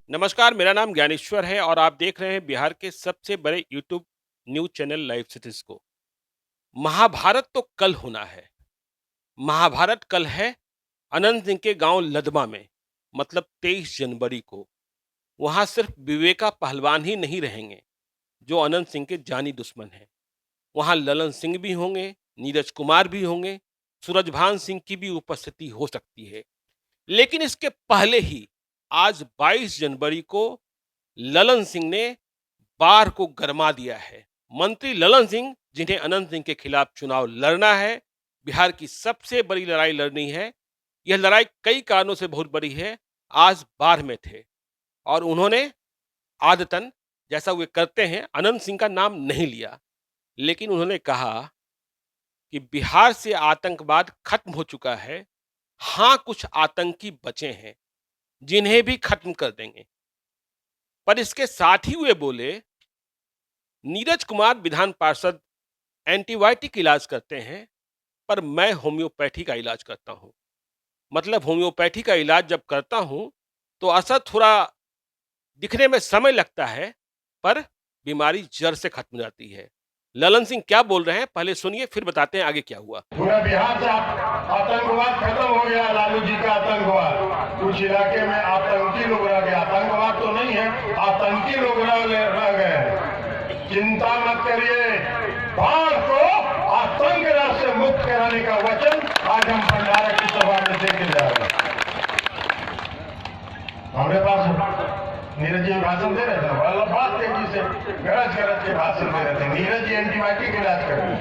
नमस्कार, मेरा नाम ज्ञानेश्वर है और आप देख रहे हैं बिहार के सबसे बड़े YouTube news channel live cities को। महाभारत तो कल होना है। महाभारत कल है अनंत सिंह के गांव लदमा में, मतलब 23 जनवरी को। वहां सिर्फ विवेका पहलवान ही नहीं रहेंगे, जो अनंत सिंह के जानी दुश्मन हैं। वहां ललन सिंह भी होंगे, नीरज कुमार भी होंगे, सूरजभान सिंह की भी उपस्थिति हो सकती है। लेकिन इसके पहले ही आज 22 जनवरी को ललन सिंह ने बार को गरमा दिया है। मंत्री ललन सिंह, जिन्हें अनंत सिंह के खिलाफ चुनाव लड़ना है, बिहार की सबसे बड़ी लड़ाई लड़नी है। यह लड़ाई कई कारणों से बहुत बड़ी है। आज बार में थे और उन्होंने आदतन, जैसा वे करते हैं, अनंत सिंह का नाम नहीं लिया। लेकिन उन्होंने कहा कि बिहार से आतंकवाद खत्म हो चुका है। हाँ, कुछ आतंकी बचे हैं, जिन्हें भी खत्म कर देंगे। पर इसके साथ ही वे बोले, नीरज कुमार विधान पार्षद एंटीबायोटिक इलाज करते हैं, पर मैं होम्योपैथी का इलाज करता हूं। मतलब होम्योपैथी का इलाज जब करता हूं तो असर थोड़ा दिखने में समय लगता है, पर बीमारी जड़ से खत्म हो जाती है। ललन सिंह क्या बोल रहे हैं, पहले सुनिए, फिर बताते हैं आगे क्या हुआ। पूरा बिहार से आतंकवाद खत्म हो गया। लालू जी का आतंकवाद, कुछ इलाके में आतंकी लोग रह गए। आतंकवाद तो नहीं है, आतंकी लोग रह गए। चिंता मत करिए, भारत को आतंक राज से मुक्त कराने का वचन आज हम भंडारा की सभा में देके जा रहे हैं। हमारे पास नीरज जी भाषण दे रहे थे, बहुत तेजी से गरज के भाषण दे रहे थे। नीरज जी एंटीबायोटिक इलाज कर रहे,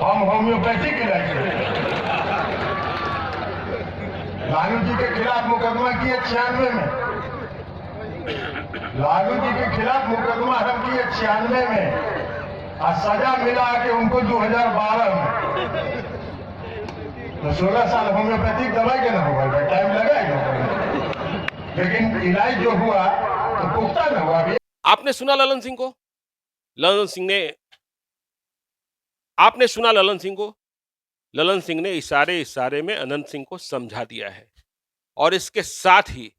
हम होम्योपैथिक इलाज कर रहे। लालू जी के खिलाफ मुकदमा किए 96 में। लालू जी के खिलाफ मुकदमा हम किए 96 में और सजा मिला कि उनको 2012 में। तो 16 साल होम्योपैथिक दवाई के ना होगा, टाइम लगाएगा, लेकिन इलाज जो हुआ तो पुख्ता न हुआ। आपने सुना ललन सिंह को? ललन सिंह ने आपने सुना ललन सिंह को? ललन सिंह ने इशारे में अनंत सिंह को समझा दिया है और इसके साथ ही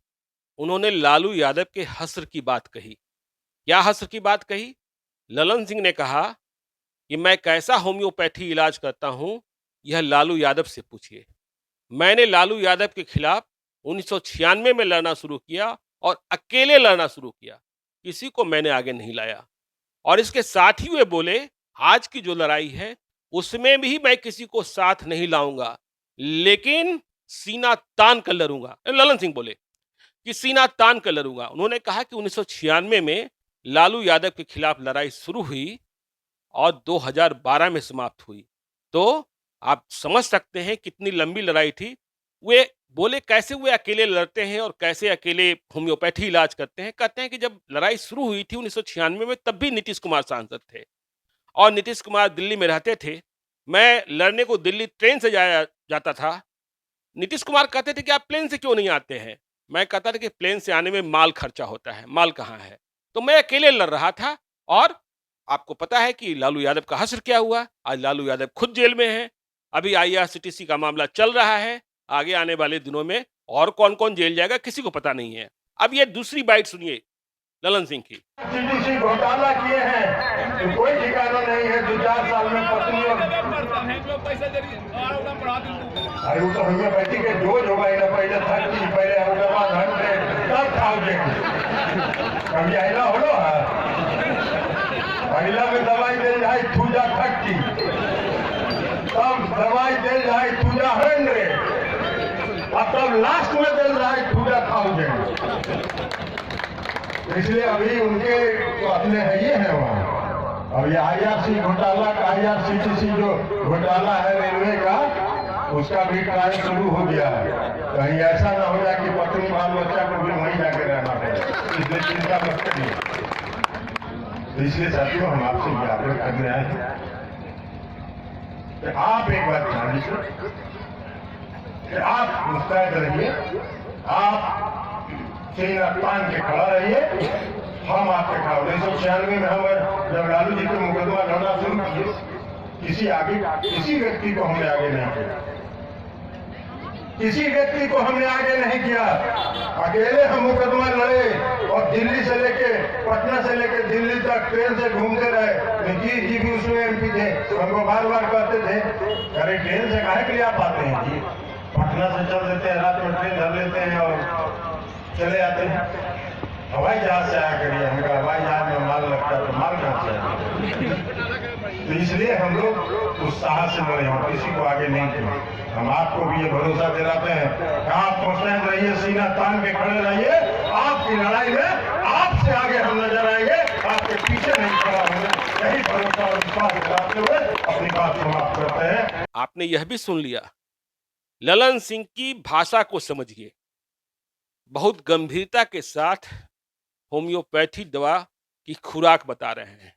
उन्होंने लालू यादव के हस्र की बात कही। क्या हस्र की बात कही? ललन सिंह ने कहा कि मैं कैसा होम्योपैथी इलाज करता हूं, यह लालू यादव से पूछिए। मैंने लालू यादव के खिलाफ 1996 में लड़ना शुरू किया और अकेले लड़ना शुरू किया, किसी को मैंने आगे नहीं लाया। और इसके साथ ही वे बोले, आज की जो लड़ाई है उसमें भी मैं किसी को साथ नहीं लाऊंगा, लेकिन सीना तान कर लड़ूंगा। ललन सिंह बोले कि सीना तान कर लड़ूंगा। उन्होंने कहा कि 1996 में लालू यादव के खिलाफ लड़ाई शुरू हुई और 2012 में समाप्त हुई। तो आप समझ सकते हैं कितनी लंबी लड़ाई थी। वे बोले कैसे वे अकेले लड़ते हैं और कैसे अकेले होम्योपैथी इलाज करते हैं। कहते हैं कि जब लड़ाई शुरू हुई थी 1996 में, तब भी नीतीश कुमार सांसद थे और नीतीश कुमार दिल्ली में रहते थे। मैं लड़ने को दिल्ली ट्रेन से जाया जाता था। नीतीश कुमार कहते थे कि आप प्लेन से क्यों नहीं आते हैं? मैं कहता था कि प्लेन से आने में माल खर्चा होता है, माल कहाँ है? तो मैं अकेले लड़ रहा था। और आपको पता है कि लालू यादव का हश्र क्या हुआ। आज लालू यादव खुद जेल में है। अभी आईआरसीटीसी का मामला चल रहा है। आगे आने वाले दिनों में और कौन कौन जेल जाएगा किसी को पता नहीं है। अब ये दूसरी बाइट सुनिए ललन सिंह की। सीटीसी घोटाला किए हैं तो कोई ठिकाना नहीं है। 2-4 साल में पत्नी और अरे वो तो होम्योपैथी के डोज होगा ना, पहले 30, पहले 100, तब खाओगे। कभी आइला हो लो, पहला में दवाई दे जाए थूजा 30, तब दवाई दे जाए थूजा 100, अब तब लास्ट में दे जाए थूजा 1000। इसलिए अभी उनके तो अपने है ये है वहाँ। अब ये आईआरसी घोटाला का, आईआरसीटीसी जो घोटाला है रेलवे का, उसका भी ट्रायल शुरू हो गया है। कहीं ऐसा ना हो जाए कि पत्नी बाल बच्चा को भी वहीं जाके रहना पड़े, इसलिए चिंता मत करिए। तो इसलिए साथियों, हम आपसे ये आग्रह कर रहे हैं कि आप एक बात ध्यान दीजिए कि आप मुस्तैद रहिए, आप सीना तान के खड़ा रहिए, हम आपके खड़ा। 1996 में हम जब लालू जी के मुकदमा लड़ना शुरू किए, किसी व्यक्ति को हमने आगे नहीं किया। किसी व्यक्ति को हमने आगे नहीं किया। अकेले हम मुकदमा लड़े और दिल्ली से लेके पटना से लेके दिल्ली तक ट्रेन से घूमते रहे। नीतीश जी भी उसमें एमपी थे, हमको बार बार कहते थे अरे ट्रेन से काहे के लिए आप आते हैं जी, पटना से चल देते हैं, रात में ट्रेन धर लेते हैं और चले आते हैं। हवाई जहाज से आया करिए। हमका हवाई जहाज में माल लगता है तो माल कहाँ से आएगा? तो इसलिए हम लोग उस साहस से लड़े, हम किसी को आगे नहीं किए। हम आपको भी ये भरोसा दिलाते हैं कि आप मुस्तैद रहिए, सीना तान के खड़े रहिए। आपकी लड़ाई में आपसे आगे हम नजर आएंगे, आपके पीछे नहीं खड़ा होंगे। यही भरोसा और विश्वास दिलाते हुए अपनी बात समाप्त करते हैं। आपने यह भी सुन लिया, ललन सिंह की भाषा को समझिए। बहुत गंभीरता के साथ होम्योपैथी दवा की खुराक बता रहे हैं।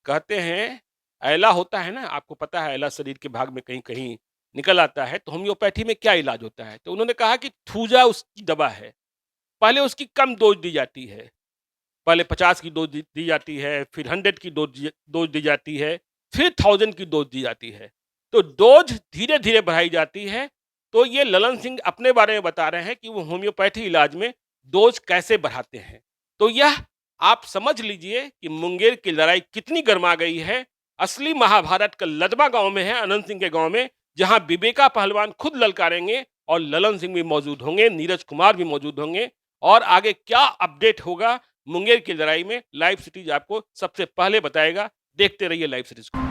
कहते हैं ऐला होता है ना, आपको पता है ऐला शरीर के भाग में कहीं कहीं निकल आता है, तो होम्योपैथी में क्या इलाज होता है? तो उन्होंने कहा कि थूजा उसकी दवा है। पहले उसकी कम डोज दी जाती है, पहले 50 की डोज दी जाती है, फिर 100 की डोज दी जाती है, फिर 1000 की डोज दी जाती है। तो डोज धीरे धीरे बढ़ाई जाती है। तो ये ललन सिंह अपने बारे में बता रहे हैं कि वो होम्योपैथी इलाज में डोज कैसे बढ़ाते हैं। तो यह आप समझ लीजिए कि मुंगेर की लड़ाई कितनी गर्मा गई है। असली महाभारत का लदमा गांव में है, अनंत सिंह के गांव में, जहां विवेका पहलवान खुद ललकारेंगे और ललन सिंह भी मौजूद होंगे, नीरज कुमार भी मौजूद होंगे। और आगे क्या अपडेट होगा मुंगेर की लड़ाई में, लाइव सीरीज आपको सबसे पहले बताएगा। देखते रहिए लाइव सीरीज को।